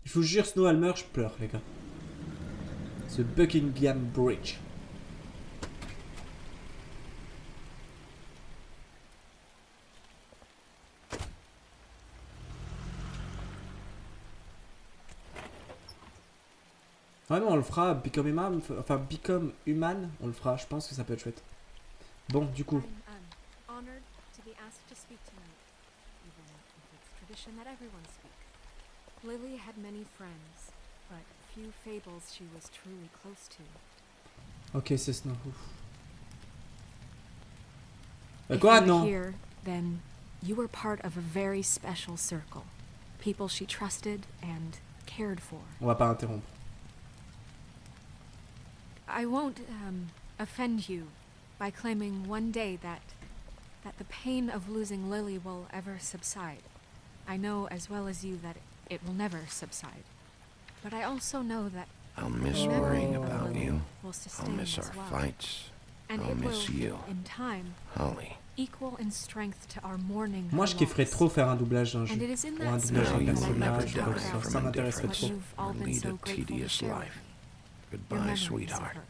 Je vous jure, Snow elle meurt, je pleure, les gars. The Buckingham Bridge. Ouais, mais on le fera, Become Human, enfin Become Human, on le fera, je pense que ça peut être chouette. Bon, du coup. Honored to be asked to speak tonight, even if it's tradition that everyone speak. Lily had many friends, but few fables she was truly close to. Ok, c'est Snow. If Quoi, you non? were here, then you were part of a very special circle. People she trusted and cared for. On va pas interrompre. I won't offend you by claiming one day that the pain of losing Lily will ever subside. I know as well as you that it will never subside. But I also know that I'll miss the memory worrying of about Lily you. will I'll sustain miss as our well. fights. And I'll it will, miss you, in time, Holly. equal in strength to our mourning. Moi, je kifferais trop faire un doublage d'un jeu. And it is in Ou un that doublage No, d'un you will never personnage. Ou quoi que ce die soit. from Ça m'intéresserait indifference trop. You've all or been lead so a grateful to tedious share with life. me. Your Goodbye, memories of sweetheart. her.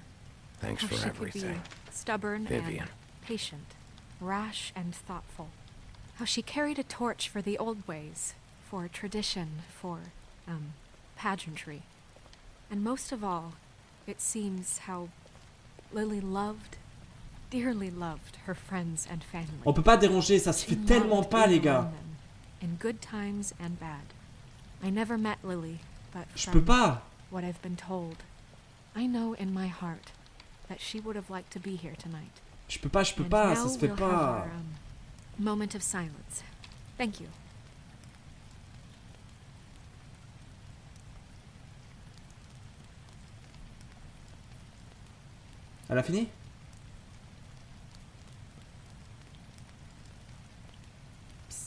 Thanks How for she could everything. be stubborn Vivian. and patient, rash and thoughtful. How she carried a torch for the old ways, for tradition, for, pageantry. And most of all, it seems how Lily loved, dearly loved her friends and family. On peut pas déranger, ça se She fait tellement loved pas, les being gars. around them, in good times and bad. I never met Lily, but Je peux from pas. what I've been told, I know in my heart that she would have liked to be here tonight. Je peux pas, And ça now se fait we'll pas. have our, moment of silence. Thank you. Elle a fini?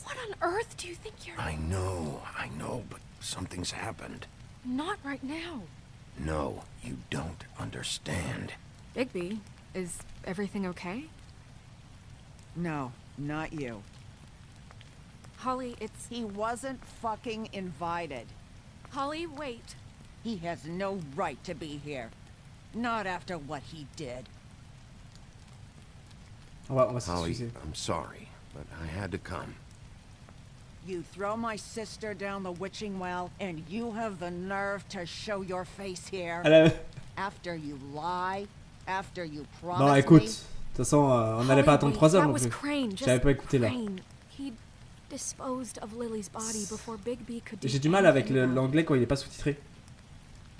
What on earth do you think you're... I know, but something's happened. Not right now. No, you don't understand. Bigby, is everything okay? No, not you. Holly, it's... He wasn't fucking invited. Holly, wait. He has no right to be here. Not after what he did. On va Holly, s'excuser. I'm sorry, but I had to come. You throw my sister down the witching well, and you have the nerve to show your face here? After you lie? After you promise Non, écoute. De toute façon, on n'allait pas attendre 3 heures non plus. J'avais pas écouté là. He disposed of Lily's body before Bigby could do J'ai du mal avec anything about it. l'anglais quand il est pas sous-titré.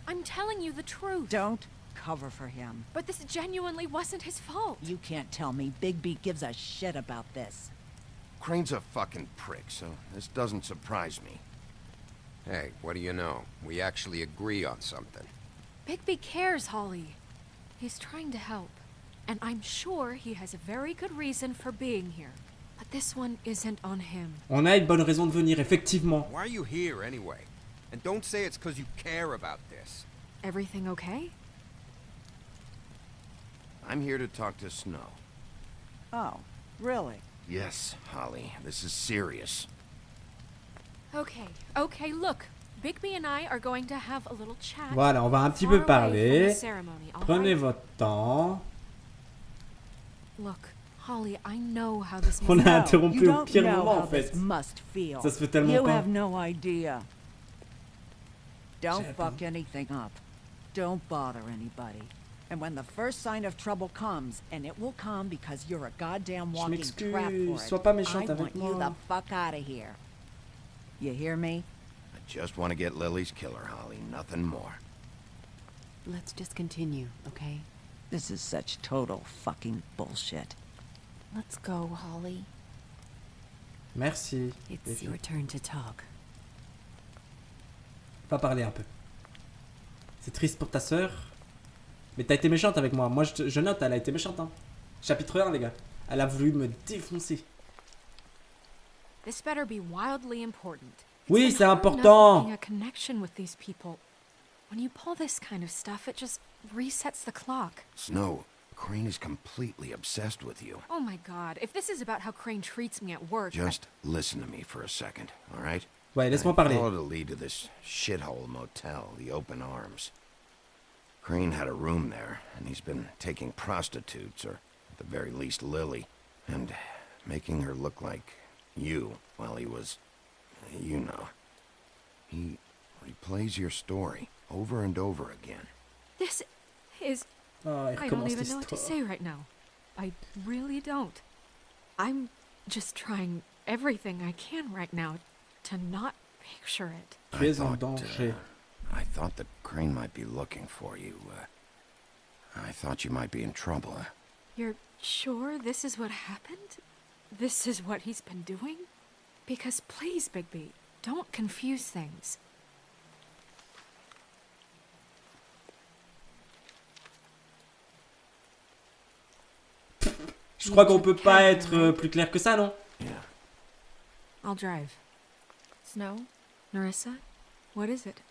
I'm telling you the truth. Don't cover for him. But this genuinely wasn't his fault. You can't tell me Bigby gives a shit about this. Crane's a fucking prick, so this doesn't surprise me. Hey, what do you know? We actually agree on something. Bigby cares, Holly. He's trying to help. And I'm sure he has a very good reason for being here. But this one isn't on him. On a une bonne raison de venir, effectivement. Why are you here anyway? And don't say it's because you care about this. Everything okay? I'm here to talk to Snow. Oh, really? Yes, Holly, this is serious. Okay, look. Bigby and I are going to have a little chat. Voilà, on va un petit far peu away from parler. the ceremony, all Prenez right? votre temps. Look, Holly, I know how this On must a No, interrompu you au don't pire know moment how en fait. this must feel. Ça se fait tellement You pas. have no idea. Don't J'avais fuck anything up. Don't bother anybody. And when the first sign of trouble comes, and it will come because you're a goddamn Je walking trap for m'excuse, it, sois pas méchante I avec want you moi. the fuck out of here. You hear me? I just want to get Lily's killer, Holly, nothing more. Let's just continue, okay? This is such total fucking bullshit. Let's go, Holly. Merci. les It's filles. your turn to talk. Va parler un peu. C'est triste pour ta sœur. Mais t'as été méchante avec moi. Moi, je note, elle a été méchante. Hein. Chapitre 1, les gars. Elle a voulu me défoncer. This better be wildly important. Oui, It's c'est been hard enough important. making a connection with these people. When you pull this kind of stuff, it just resets the clock. Snow, Crane is completely obsessed with you. Oh my god, if this is about how Crane treats me at work... Just listen to me for a second, all right? Ouais, laisse-moi parler. I followed a lead to this shithole motel, the Open Arms. Crane had a room there, and he's been taking prostitutes, or at the very least Lily, and making her look like you while he was, you know. He replays your story over and over again. This is... Oh, il I don't recommence even know what to l'histoire. say right now. I really don't. I'm just trying everything I can right now to not picture it. Tu es en danger. I thought that Crane might be looking for you. I thought you might be in trouble. You're sure this is what happened? This is what he's been doing? Because please, Bigby, don't confuse things. Je crois qu'on peut pas être plus clair que ça, non? Yeah. I'll drive. Snow, Narissa, what is it?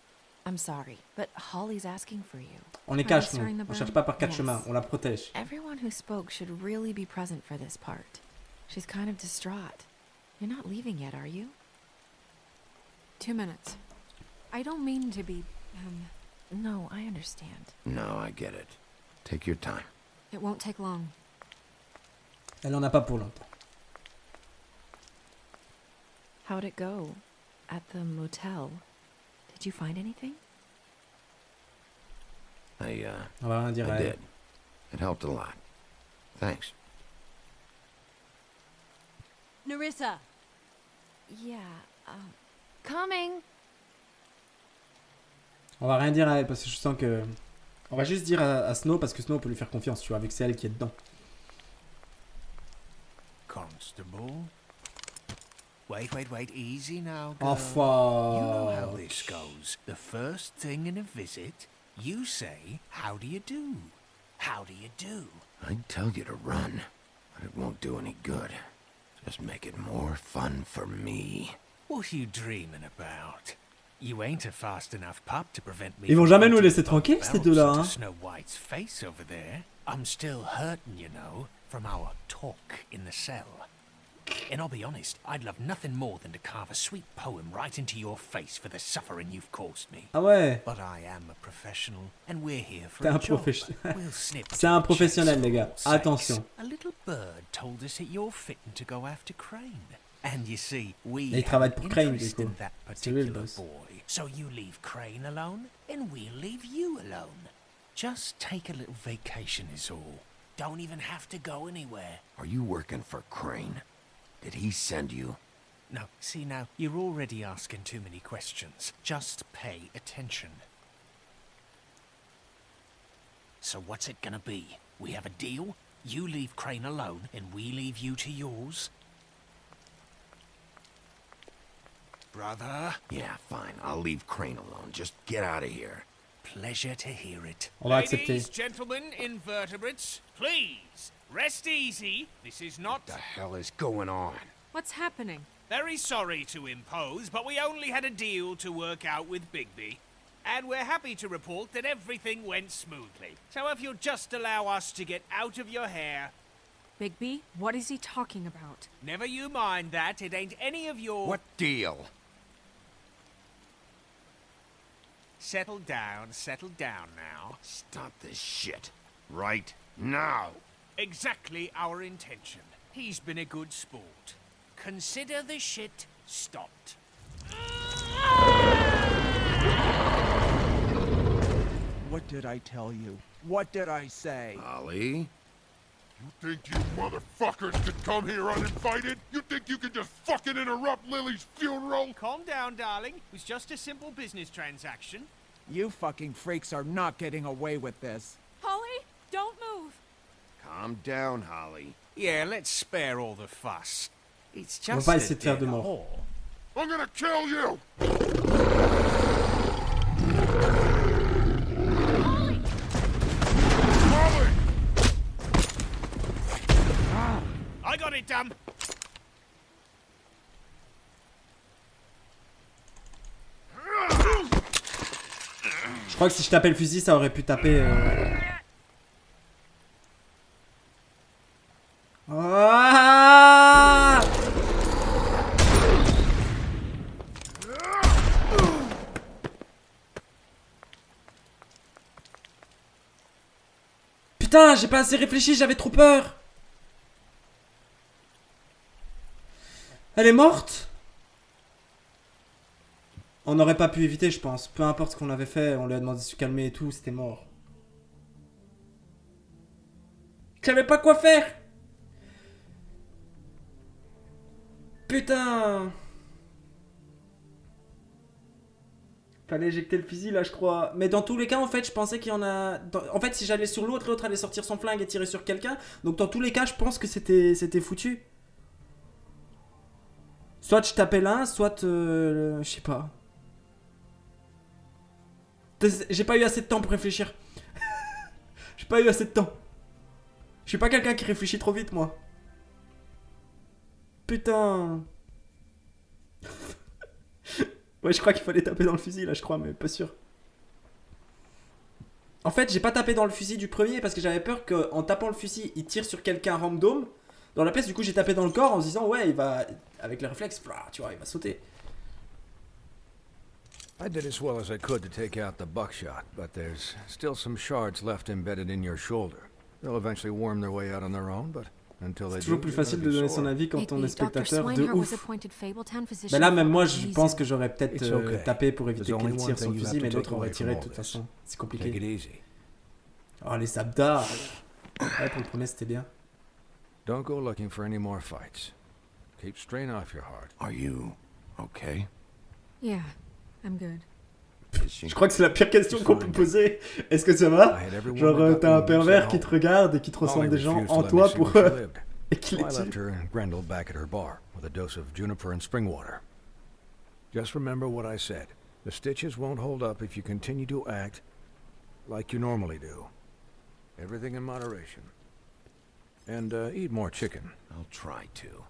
I'm sorry, but Holly's asking for you. On les cache, nous. On cherche pas par quatre chemins, on la protège. Everyone who spoke should really be present for this part. She's kind of distraught. You're not leaving yet, are you? 2 minutes. I don't mean to be, No, I understand. No, I get it. Take your time. it won't take long. Elle en a pas pour longtemps. How'd it go? At the motel? Did you find anything? On va rien dire I à elle. did. It helped a lot. Thanks. Narissa! Yeah, coming! On va rien dire à elle parce que je sens que... On va juste dire à Snow parce que Snow peut lui faire confiance, tu vois, vu que c'est elle qui est dedans. Constable. Wait, easy now, girl. You know how Enfin... this goes. The first thing in a visit, you say, how do you do? How do you do? I'd tell you to run, but it won't do any good. Just make it more fun for me. What are you dreaming about? You ain't a fast enough pup to prevent me. Ils vont jamais nous laisser tranquilles, ces deux-là, hein. Snow White's face over there. I'm still hurting, you know, from our talk in the cell. And I'll be honest, I'd love nothing more than to carve a sweet poem right into your face for the suffering you've caused me. Ah ouais. But I am a professional, and we're here for T'es a un job. professionnel. We'll snip C'est un to the professionnel, chase, les gars. for God's sakes. Attention. A little bird told us that you're fitting to go after Crane. And you see, we Il travaille have pour an Crane, interest du coup. in that C'est lui le particular boss. boy. So you leave Crane alone, and we'll leave you alone. Just take a little vacation is all. Don't even have to go anywhere. Are you working for Crane? Did he send you? No, see now, you're already asking too many questions. Just pay attention. So what's it gonna be? We have a deal? You leave Crane alone, and we leave you to yours? Brother? Yeah, fine. I'll leave Crane alone. Just get out of here. Pleasure to hear it. On va accepter. Ladies, gentlemen, invertebrates, please, rest easy. This is not... What the hell is going on? What's happening? Very sorry to impose, but we only had a deal to work out with Bigby. And we're happy to report that everything went smoothly. So if you'll just allow us to get out of your hair... Bigby, what is he talking about? Never you mind that, it ain't any of your... What deal? Settle down now. Stop this shit. Right now. Exactly our intention. He's been a good sport. Consider the shit stopped. What did I tell you? What did I say? Ollie? You think you motherfuckers could come here uninvited? You think you could just fucking interrupt Lily's funeral? Calm down, darling. It was just a simple business transaction. You fucking freaks are not getting away with this. Holly, don't move! Calm down, Holly. Yeah, let's spare all the fuss. It's On va just pas a essayer de faire de dead mort. whore. I'm gonna kill you! Holly! I got it, dumb. Je crois que si je tapais le fusil, ça aurait pu taper... Ah! Putain, j'ai pas assez réfléchi, j'avais trop peur. Elle est morte? On n'aurait pas pu éviter, je pense. Peu importe ce qu'on avait fait, on lui a demandé de se calmer et tout, c'était mort. Je savais pas quoi faire. Putain. Fallait éjecter le fusil là, je crois. Mais dans tous les cas, en fait, je pensais qu'il y en a... En fait, si j'allais sur l'autre, l'autre allait sortir son flingue et tirer sur quelqu'un. Donc dans tous les cas, je pense que c'était foutu. Soit je tapais l'un, soit... je sais pas. J'ai pas eu assez de temps pour réfléchir. J'ai pas eu assez de temps. Je suis pas quelqu'un qui réfléchit trop vite, moi. Putain. Ouais, je crois qu'il fallait taper dans le fusil, là, je crois, mais pas sûr. En fait, j'ai pas tapé dans le fusil du premier parce que j'avais peur qu'en tapant le fusil, il tire sur quelqu'un random. Dans la place, du coup, j'ai tapé dans le corps en se disant, ouais, il va... Avec les réflexes, tu vois, il va sauter. I did as well as I could to take out the buckshot, but there's still some shards left embedded in your shoulder. They'll eventually worm their way out on their own, but until they do, C'est toujours plus facile de donner son avis quand on est spectateur de ouf. Mais là, même moi, je pense que j'aurais peut-être tapé pour éviter qu'il tire son fusil, mais l'autre aurait tiré de toute façon. C'est compliqué. Oh, les sabdas. Ouais, pour le premier, c'était bien. Don't go looking for any more fights. Keep strain off your heart. Are you okay? Yeah, I'm good. Je crois que c'est la pire question qu'on peut poser. Est-ce que ça va? Genre, t'as un pervers qui te regarde et qui te ressemble des gens en toi pour... et qui les I left tue. her and Grendel back at her bar with a dose of juniper and spring water. Just remember what I said. The stitches won't hold up if you continue to act like you normally do. Everything in moderation. And eat more chicken. I'll try to.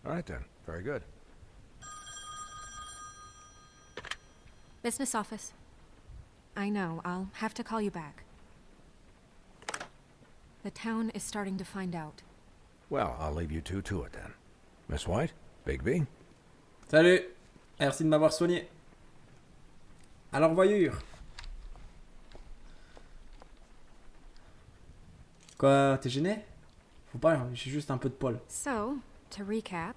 All right then. Very good. Business office. I know, I'll have to call you back. The town is starting to find out. Well, I'll leave you two to it then. Miss White, Bigby. Salut. Merci de m'avoir soigné. À la revoyure. Quoi, t'es gêné? Faut pas, j'ai juste un peu de poil. So, to recap.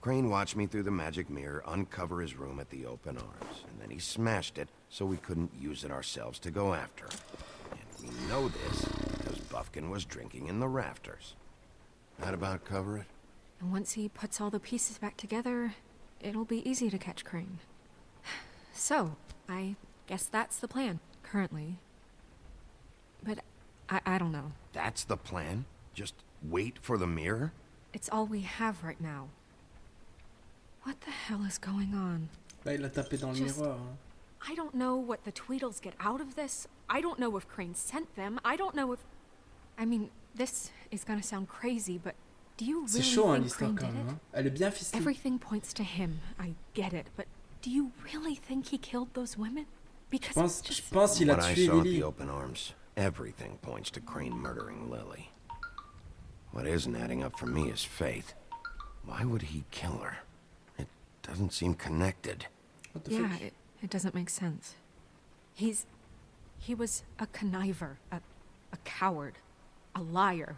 Crane watched me through the magic mirror uncover his room at the open arms, and then he smashed it so we couldn't use it ourselves to go after him. And we know this because Buffkin was drinking in the rafters. That about cover it? And once he puts all the pieces back together, it'll be easy to catch Crane. So, I guess that's the plan, currently. But I don't know. That's the plan? Just wait for the mirror? It's all we have right now. What the hell is going on? Là, il a tapé dans le miroir. Hein. I don't know what the Tweedles get out of this. I don't know if Crane sent them. I don't know if... I mean, this is gonna sound crazy, but do you really chaud, hein, think Crane quand did même, it? hein. Elle est bien ficelée. Everything points to him. I get it, but do you really think he killed those women? Because je pense qu'il a tué Lily. The open arms, everything points to Crane murdering Lily. What isn't adding up for me is Faith. Why would he kill her? It doesn't seem connected. Yeah, it doesn't make sense. He was a conniver, a coward, a liar,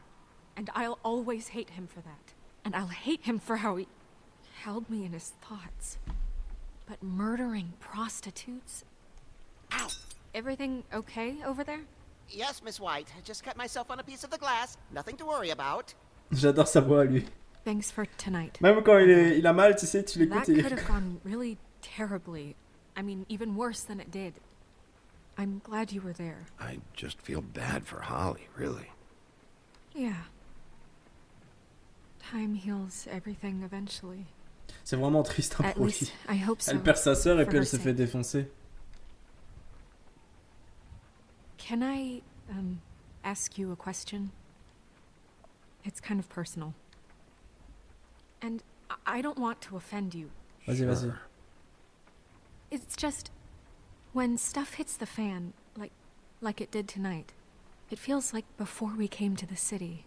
and I'll always hate him for that. And I'll hate him for how he held me in his thoughts. But murdering prostitutes? Ow! Everything okay over there? Yes, Miss White. I just cut myself on a piece of the glass. Nothing to worry about. J'adore sa voix, lui. Thanks for tonight. Même quand il a mal, tu sais, tu l'écoutes et... That could have gone really terribly. I mean, even worse than it did. I'm glad you were there. I just feel bad for Holly, really. Yeah. Time heals everything eventually. C'est vraiment triste hein, At pour least lui. I hope so. Elle perd sa sœur et For puis her elle se fait sake. défoncer. Can I ask you a question? It's kind of personal. And I don't want to offend you. Vas-y, vas-y. It's just when stuff hits the fan, like it did tonight, it feels like before we came to the city.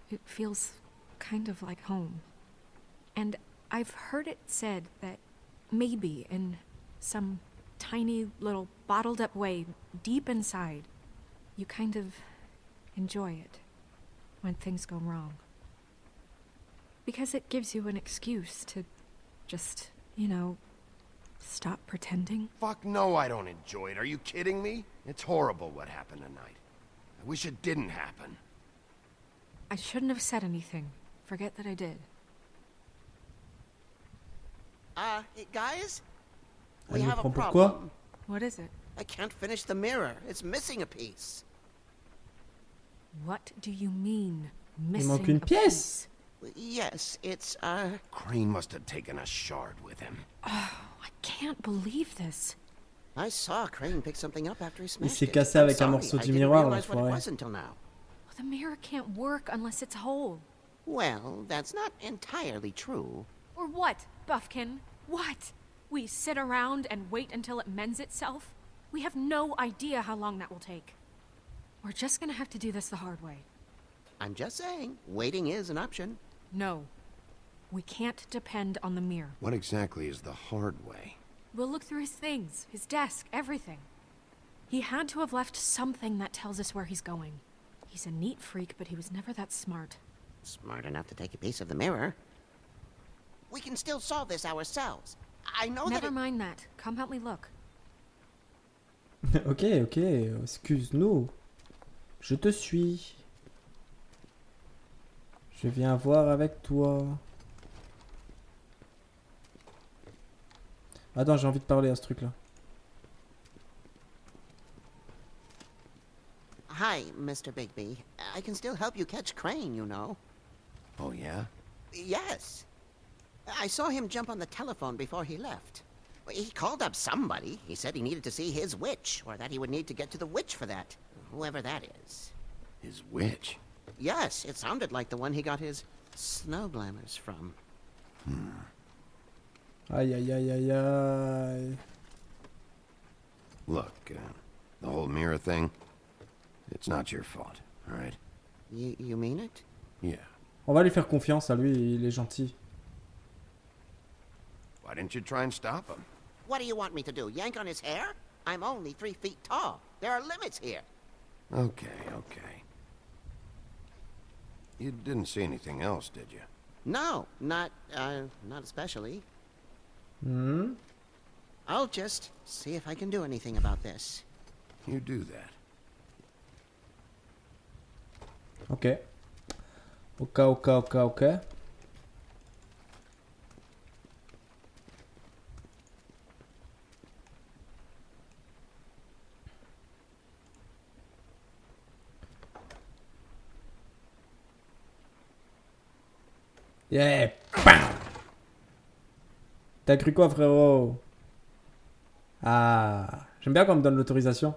It feels kind of like home. And I've heard it said that maybe in some tiny little bottled up way deep inside, you kind of enjoy it when things go wrong. Because it gives you an excuse to just, you know, stop pretending. Fuck no, I don't enjoy it. Are you kidding me? It's horrible what happened tonight. I wish it didn't happen. I shouldn't have said anything. Forget that I did. Guys? Elle We me have a prend pour quoi? problem. What is it? I can't finish the mirror. It's missing a piece. What do you mean, Il missing manque une a pièce. Yes, it's, Crane must have taken a shard with him. Oh, I can't believe this. I saw Crane pick something up after he Il smashed s'est it. cassé I'm avec un sorry, morceau I du didn't miroir, realize what it l'enfoiré. was until now. Well, the mirror can't work unless it's whole. Well, that's not entirely true. Or what, Buffkin? What? We sit around and wait until it mends itself? We have no idea how long that will take. We're just gonna have to do this the hard way. I'm just saying, waiting is an option. No. We can't depend on the mirror. What exactly is the hard way? We'll look through his things, his desk, everything. He had to have left something that tells us where he's going. He's a neat freak, but he was never that smart. Smart enough to take a piece of the mirror. We can still solve this ourselves. I know that Never mind that. Come help me look. Ok, excuse-nous. Je te suis. Je viens voir avec toi. Attends, j'ai envie de parler à ce truc-là. Hi, Mr. Bigby. I can still help you catch Crane, you know. Oh, yeah? Yes. I saw him jump on the telephone before he left. He called up somebody. He said he needed to see his witch, or that he would need to get to the witch for that. Whoever that is. His witch? Yes, it sounded like the one he got his snow glamours from. Aïe, aïe, aïe, aïe, aïe. Look, the whole mirror thing, it's not your fault, all right? You mean it? Yeah. On va lui faire confiance à lui, il est gentil. Why didn't you try and stop him? What do you want me to do, yank on his hair? I'm only 3 feet tall. There are limits here. Okay. You didn't see anything else, did you? No, not especially. Hmm? I'll just see if I can do anything about this. You do that. Ok. Ok. Yeah! Bam! T'as cru quoi, frérot? Ah, j'aime bien quand on me donne l'autorisation.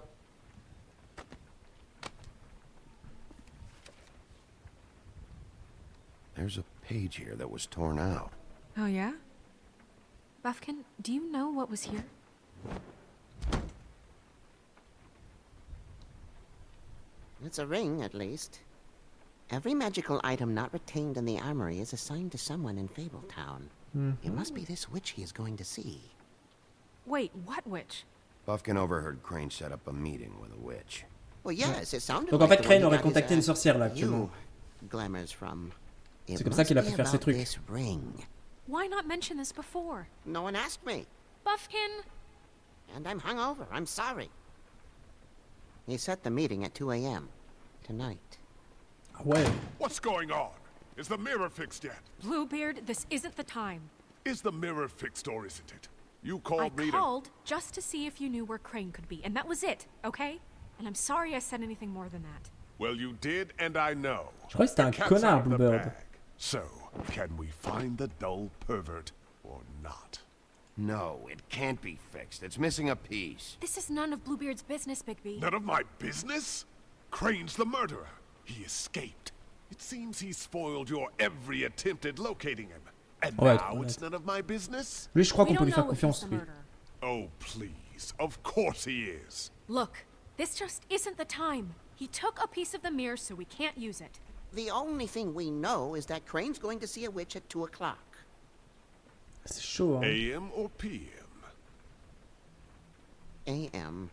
There's a page here that was torn out. Oh, yeah? Buffkin, do you know what was here? It's a ring, at least. Every magical item not retained in the armory is assigned to someone in Fabletown. It must be this witch he is going to see. Wait, what witch? Buffkin overheard Crane set up a meeting with a witch. Well, yes, it sounded Donc en like fait, the Crane one he aurait got his, contacté une sorcière là actuellement. glamours from. C'est comme ça qu'il a pu faire ses trucs. This ring. Why not mention this before? No one asked me. Buffkin! And I'm hungover. I'm sorry. He set the meeting at 2 a.m. tonight. Ah ouais. What's going on? Is the mirror fixed yet? Bluebeard, this isn't the time. Is the mirror fixed or isn't it? You I called me to... called just to see if you knew where Crane could be, and that was it, okay? And I'm sorry I said anything more than that. Well, you did, and I know. Je crois que c'était un The cat's connard, out of the Bluebird. bag. So, can we find the dull pervert or not? No, it can't be fixed. It's missing a piece. This is none of Bluebeard's business, Bigby. None of my business? Crane's the murderer. He escaped. It seems he spoiled your every attempt at locating him. And Ouais, now it's none of my business? Lui, je crois We qu'on peut don't lui faire know if he's confiance, the lui. murderer. Oh, please. Of course he is. Look, this just isn't the time. He took a piece of the mirror, so we can't use it. The only thing we know is that Crane's going to see a witch at 2 o'clock. C'est chaud, hein. AM or PM? AM.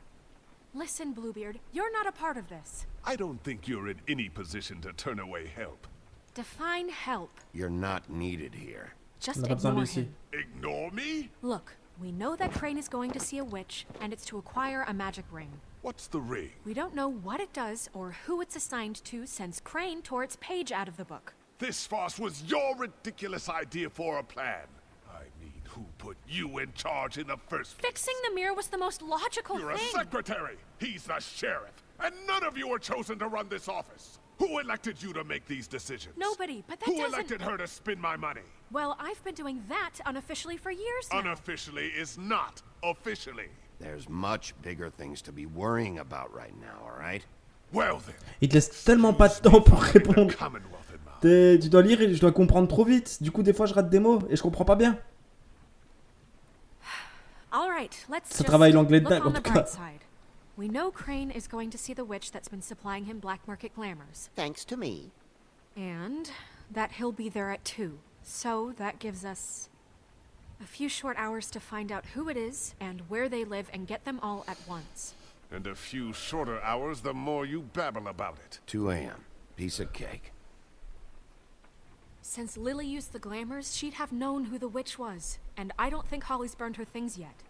Listen, Bluebeard, you're not a part of this. I don't think you're in any position to turn away help. Define help. You're not needed here. Just ignore him. Ignore me? Look, we know that Crane is going to see a witch, and it's to acquire a magic ring. What's the ring? We don't know what it does or who it's assigned to since Crane tore its page out of the book. This farce was your ridiculous idea for a plan. I mean, who put you in charge in the first place? Fixing the mirror was the most logical You're thing. a secretary. He's the sheriff. And none of you are chosen to run this office. Who elected you to make these decisions? Nobody, but that Who doesn't... elected her to spend my money? Well, I've been doing that unofficially for years now. Unofficially is not officially. There's much bigger things to be worrying about right now, all right? Well then. Il te laisse tellement pas de temps pour répondre. Tu dois lire et je dois comprendre trop vite. Du coup, des fois, je rate des mots et je comprends pas bien. All right, let's Ça travaille l'anglais de look dingue, on en the tout bright cas. side. We know Crane is going to see the witch that's been supplying him black market glamours. Thanks to me. And that he'll be there at 2. So that gives us a few short hours to find out who it is and where they live and get them all at once. And a few shorter hours the more you babble about it. 2 a.m. Piece of cake. Since Lily used the glamours, she'd have known who the witch was. And I don't think Holly's burned her things yet.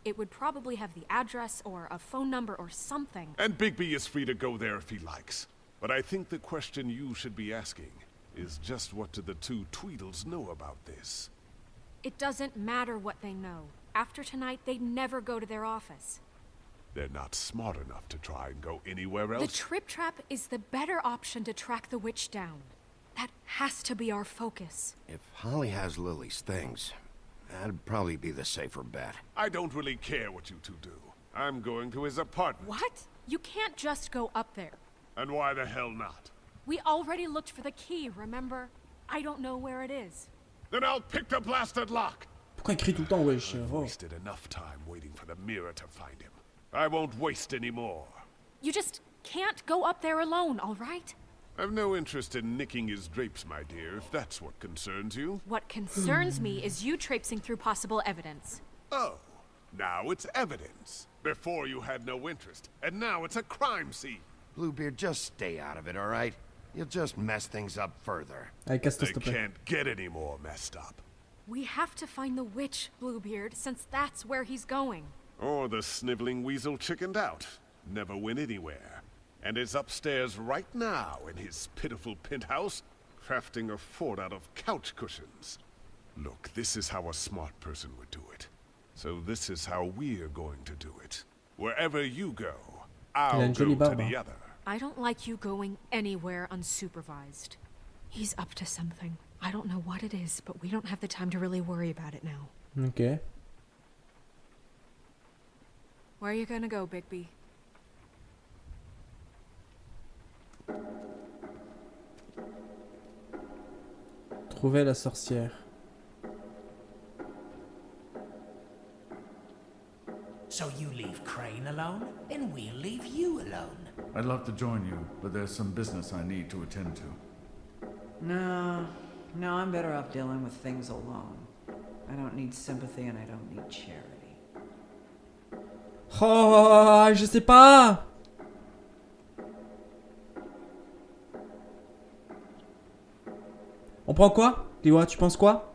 It would probably have the address or a phone number or something. And Bigby is free to go there if he likes. But I think the question you should be asking is just what do the two Tweedles know about this? It doesn't matter what they know. After tonight, they'd never go to their office. They're not smart enough to try and go anywhere else. The Trip Trap is the better option to track the witch down. That has to be our focus. If Holly has Lily's things, that'd probably be the safer bet. I don't really care what you two do. I'm going to his apartment. What? You can't just go up there. And why the hell not? We already looked for the key, remember? I don't know where it is. Then I'll pick the blasted lock. Pourquoi il crie tout le temps, wesh? I've wasted enough time waiting for the mirror to find him. I won't waste any more. You just can't go up there alone, all right? I've no interest in nicking his drapes, my dear, if that's what concerns you. What concerns me is you traipsing through possible evidence. Oh, now it's evidence. Before you had no interest, and now it's a crime scene. Bluebeard, just stay out of it, all right? You'll just mess things up further. They can't get any more messed up. We have to find the witch, Bluebeard, since that's where he's going. Or the sniveling weasel chickened out. Never went anywhere. And is upstairs right now in his pitiful penthouse, crafting a fort out of couch cushions. Look, this is how a smart person would do it. So this is how we're going to do it. Wherever you go, I'll go to the other. I don't like you going anywhere unsupervised. He's up to something. I don't know what it is, but we don't have the time to really worry about it now. Ok. Where are you gonna go, Bigby? Trouver la sorcière. So you leave Crane alone, and we'll leave you alone. I'd love to join you, but there's some business I need to attend to. No, I'm better off dealing with things alone. I don't need sympathy and I don't need charity. Oh, je sais pas. On prend quoi? Liwa, tu penses quoi?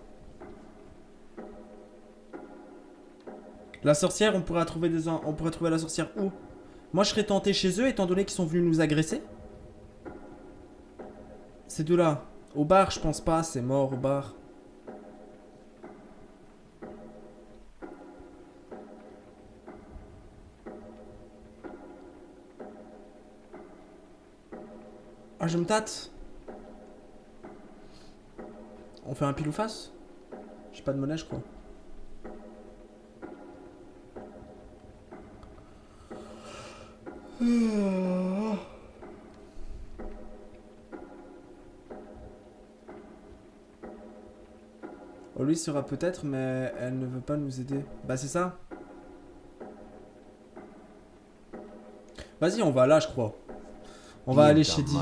La sorcière, on pourrait trouver la sorcière où? Moi, je serais tenté chez eux, étant donné qu'ils sont venus nous agresser. Ces deux-là. Au bar, je pense pas, c'est mort au bar. Ah, je me tâte. On fait un pile ou face? J'ai pas de monnaie, je crois. Oh, lui sera peut-être, mais elle ne veut pas nous aider. Bah, c'est ça. Vas-y, on va là, je crois. On va aller chez Dee.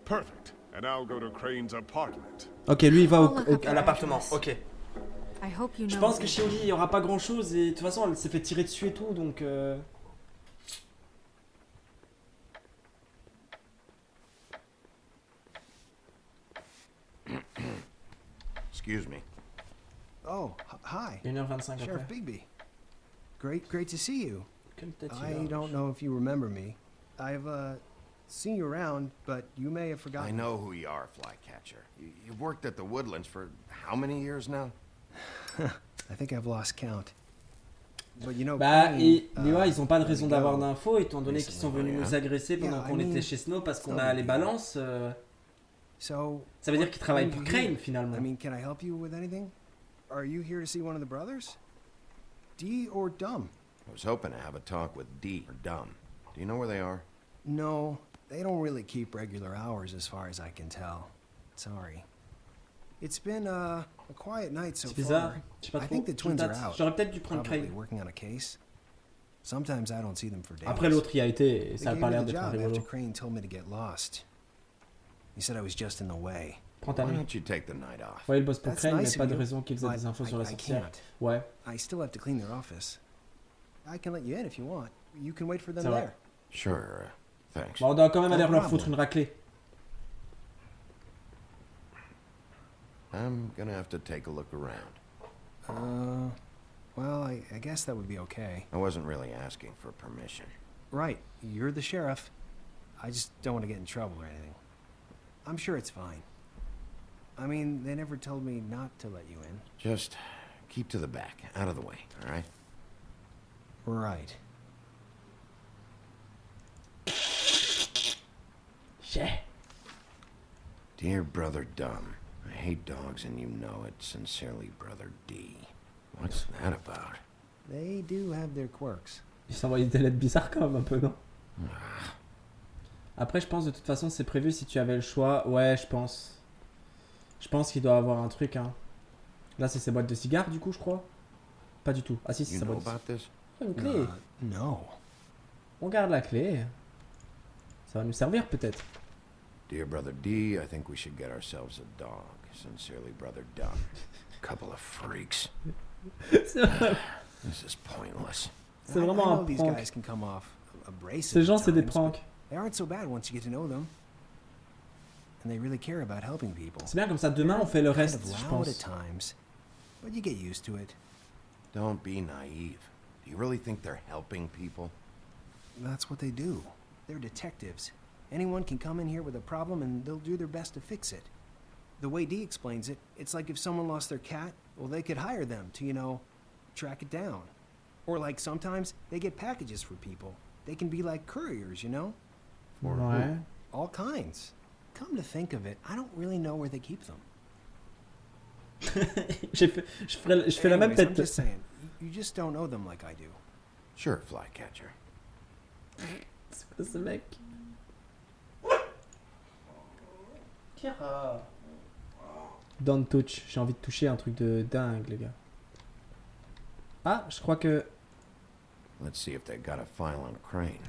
Perfect. And I'll go to Crane's apartment. Ok, lui il va à l'appartement. Ok. I hope you Je know. pense que chez Oli, il n'y aura pas grand chose et de toute façon, elle s'est fait tirer dessus et tout donc. Excuse me. Oh, hi. 1h25 Sheriff après. Bigby. Great to see you. Quelle tête il I a. don't know if you remember me. I've seen you around, but you may have forgotten. I know who you are, Flycatcher. You've worked at the Woodlands for how many years now? I think I've lost count. But you know, Bah, Crane, et ils ont pas de let raison me d'avoir go. d'infos étant donné qu'ils sont venus nous agresser pendant Yeah, I qu'on mean, était chez Snow parce qu'on no a les big balances. So, Ça veut dire what qu'ils travaillent brings pour you Crane here? finalement. I mean, can I help you with anything? Are you here to see one of the brothers? D or Dumb? I was hoping to have a talk with D or Dumb. Do you know where they are? No, they don't really keep regular hours as far as I can tell. Sorry. It's been a quiet night so C'est bizarre. far. Je sais pas I trop. think the twins are out. J'aurais peut-être dû prendre Probably Crane. working on a case. Sometimes I don't see them for days. Après l'autre y a été et They ça a gave pas me l'air the d'être un job rigolo. after Crane told me to get lost. He said I was just in the way. Prends ta Why nuit. don't you take the night off? Ouais, il bosse pour That's Crane, nice mais pas of de you, raison qu'il faisait but des infos sur la I sorcière. can't. Ouais, I still have to clean their office. I can let you in if you want. You can wait for them c'est vrai. there. Sure, thanks. Bon, on doit quand même No aller leur problem. foutre une raclée. I'm gonna have to take a look around. Well, I guess that would be okay. I wasn't really asking for permission. Right, you're the sheriff. I just don't want to get in trouble or anything. I'm sure it's fine. I mean, they never told me not to let you in. Just keep to the back, out of the way, all right? Right. Yeah. Dear Brother Dumb, I hate dogs and you know it. Sincerely, Brother D. What's that about? They do have their quirks. Il s'envoie des lettres bizarres quand même un peu, non? Après, je pense de toute façon, c'est prévu si tu avais le choix. Ouais, je pense. Je pense qu'il doit avoir un truc, hein. Là, c'est ses boîtes de cigares, du coup, je crois. Pas du tout. Ah si, c'est You sa know boîte de about this? Une clé. No. On garde la clé. Ça va nous servir, peut-être. Dear Brother D, I think we should get ourselves a dog. Sincerely, Brother Dumb. Couple of freaks. This is pointless. C'est I vraiment know un these prank. guys can come off abrasive. Ces gens, at c'est des times, pranks. but They aren't so bad once you get to know them. And they really care about helping people. C'est bien comme ça, demain, on fait le Kind reste, of je loud at pense. times, but you get used to it. Don't be naive. Do you really think they're helping people? That's what they do. They're detectives. Anyone can come in here with a problem and they'll do their best to fix it. The way Dee explains it, it's like if someone lost their cat, well, they could hire them to, you know, track it down. Or like sometimes they get packages for people. They can be like couriers, you know? For Ouais. who? All kinds. Come to think of it, I don't really know where they keep them. Je fais la même Anyways, I'm tête. just saying, you just don't know them like I do. Sure, Flycatcher. C'est quoi ce mec? Kira. Don't touch. J'ai envie de toucher un truc de dingue, les gars. Ah, je crois que... Let's see if they got a file on Crane.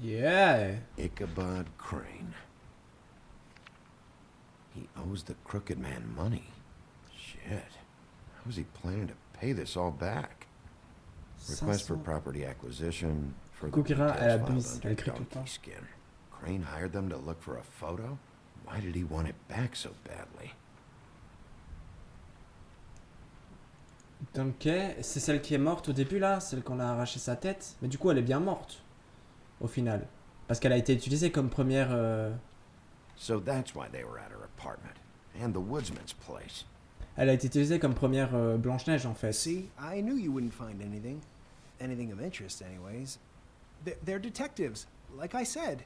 Yeah. Ichabod Crane. He owes the crooked man money. Shit. How is he planning to pay this all back? Request for 500. property acquisition. For the Kukira, elle details filed abuse. under Elle crie tout le donkey temps. skin. Crane hired them to look for a photo? Why did he want it back so badly? Donc, c'est celle qui est morte au début, là? Celle qu'on a arraché sa tête? Mais du coup, elle est bien morte. Au final. Parce qu'elle a été utilisée comme première... So that's why they were at her apartment. And the woodsman's place. Elle a été utilisée comme première Blanche-Neige, en fait. See, I knew you wouldn't find anything. Anything of interest, anyways. They're detectives, like I said.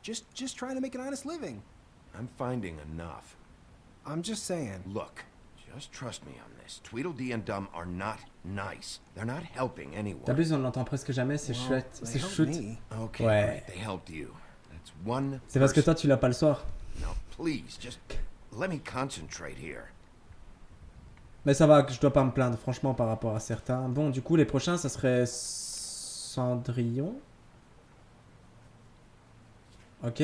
Just trying to make an honest living. I'm finding enough. I'm just saying. Look, just trust me on this. Tweedledee and Dumb are not nice. They're not helping anyone. T'as plus, on l'entend presque jamais, c'est Well, chouette. they C'est helped chouette. me. Okay, Ouais. right, they helped you. That's one C'est parce que person. toi, tu l'as pas le soir. Now, please, just let me concentrate here. Mais ça va, je dois pas me plaindre, franchement, par rapport à certains. Bon, du coup, les prochains, ça serait Cendrillon. Ok.